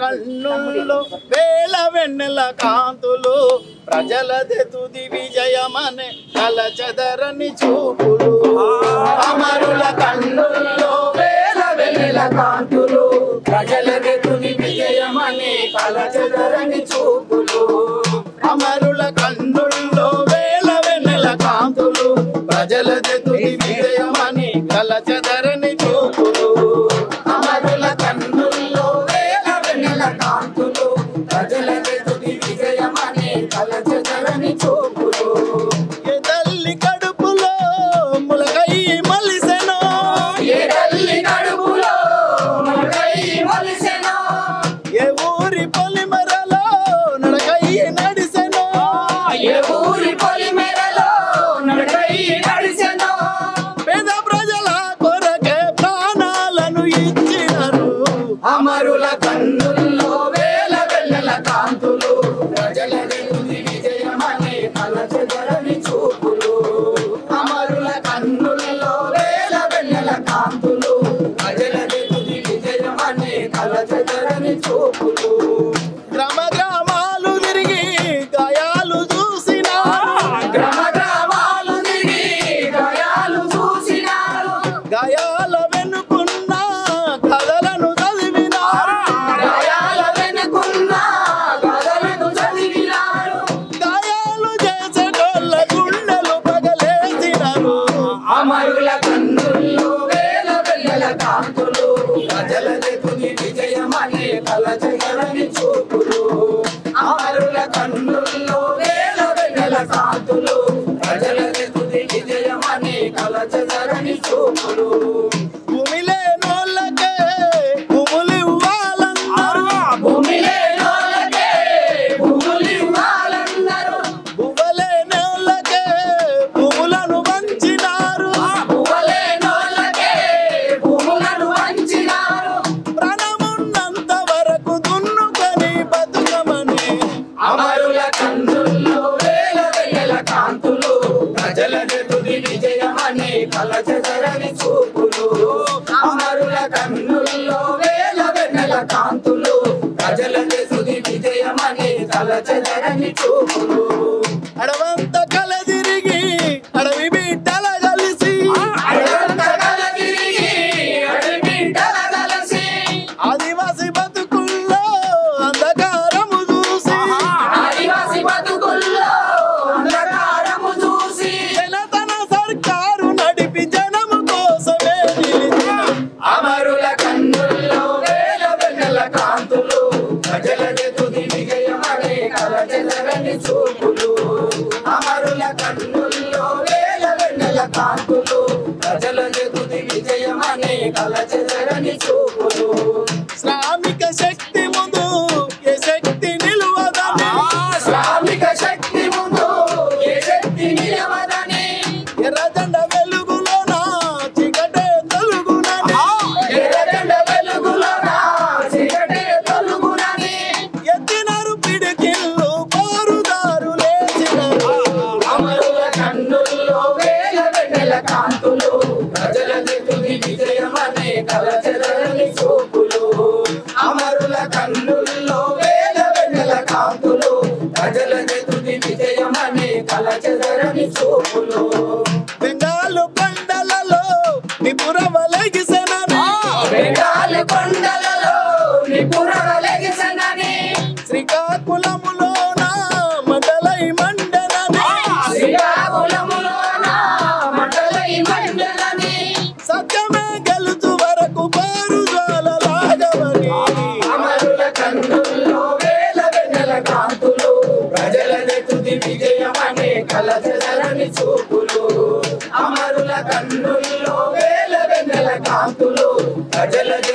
కన్నుల్లో వేల వెన్నెల కాంతులు ప్రజలదే తుది విజయమనే కలచెదరని చూపులు అమరుల కన్నుల్లో వేల వెన్నెల కాంతులు ప్రజలదే తుది విజయమనే కలచెదరని చూపులు అమరుల కన్నుల్లో వేల వెన్నెల కాంతులు ప్రజలదే తుది విజయమనే కలచెదరని చూపులు అమరుల కన్నుల్లో వేల వెన్నెల కాంతులు ప్రజలదే తుది విజయమనే కలచెదరని చూపులు ఏ తల్లి కడుపులో ములకై మలిసెనో ఏ తల్లి కడుపులో ములకై మలిసెనో ఏ ఊరి పొలిమరలో నడకై నడిసెనో ఏ ఊరి పొలిమరలో నడకై నడిసెనో పేద ప్రజల కొరకే ప్రాణాలను ఇచ్చినారు అమరుల కన్నుల్లో వేల వెన్నెల కాంతులు ప్రజలదే తుది విజయమనే కలచెదరని చూపులు అమరుల కన్నుల్లో వేల వెన్నెల కాంతులు ప్రజలదే తుది విజయమనే కలచెదరని చూపులు గ్రామ గ్రామాలు తిరిగి గాయాలు చూసినారు గ్రామ గ్రామాలు తిరిగి గాయాలు చూసినారు గాయాల వెనుకున్న కథలను చదివినారు గాయాల వెనుకున్న కథలను చదివినారు గాయాలు చేసేటోళ్ళ గుండెలు పగలేసినారు అమరుల కన్నుల్లో వేల వెన్నెల కాంతులు ప్రజలదే తుది విజయమనే కలచెదరని చూపులు అమరుల కన్నుల్లో వేల వెన్నెల కాంతులు ప్రజలదే తుది విజయమనే కలచెదరని చూపులు భూమి లేనోళ్ళకే భూములు ఇవ్వాలన్నారు భూమి లేనోళ్ళకే భూములు ఇవ్వాలన్నారు భూములేనోళ్ళకే భూములను వంచినారు భూములేనోళ్ళకే భూములను వంచినారు ప్రాణమున్నంత వరకు దున్నుకొని బతుకమని అమరుల కన్నుల్లో వేల వెన్నెల కాంతులు ప్రజలదే తుది విజయమనే కలచెదరని చూపులు అమరుల కన్నుల్లో వేల వెన్నెల కాంతులు ప్రజలదే తుది విజయమనే కలచెదరని చూపులు అడవంత కల తిరిగి అడవి బిడ్డల కలిసి అడవంత కల తిరిగి అడవి బిడ్డల కలిసి ఆదివాసి బతుకుల్లో అంధకారము చూసి ఆదివాసి బతుకుల్లో అంధకారము చూసి జనతన సర్కారు నడిపి జనము కోసమే నిలిచిన అమరుల కన్నుల్లో వేల వెన్నెల కాంతులు ప్రజలదే తుది విజయమనే కలచెదరని చూపులు అమరుల కన్నుల్లో వేల వెన్నెల కాంతులు ప్రజలదే తుది విజయమనే కలచెదరని చూపులు శ్రామిక శక్తి ముందు ఏ శక్తి నిలువదని శ్రామిక శక్తి ముందు ఏ శక్తి నిలవదని ఎర్రజెండ వెలుగులోన చీకటే తొలుగునని ఎర్రజెండ వెలుగులోన చీకటే తొలుగునని ఎత్తినారు పిడికిళ్ళు పోరుదారు లేచినారు అమరుల కన్నుల్లో వేల వెన్నెల కాంతులు ప్రజలదే తుది విజయమనే కలచెదరని చూపులు అమరుల కన్నుల్లో వేల వెన్నెల కాంతులు ప్రజలదే తుది విజయమనే కలచెదరని చూపులు బెంగాలు కొండలలో నిపురవలెగిసెనని బెంగాలు కొండలలో నిపురవలెగిసెనని శ్రీకాకుళములోన మండలై మండనని శ్రీకాకుళములోన మండలై మండనని సత్యమే గెలుచు వరకు పారుజాలలాగవని అమరుల కన్నుల్లో వేల వెన్నెల కాంతులు ప్రజలదే తుది విజయమనే కలచెదరని చూపులు అమరుల కన్నుల్లో వేల వెన్నెల కాంతులు ప్రజలదే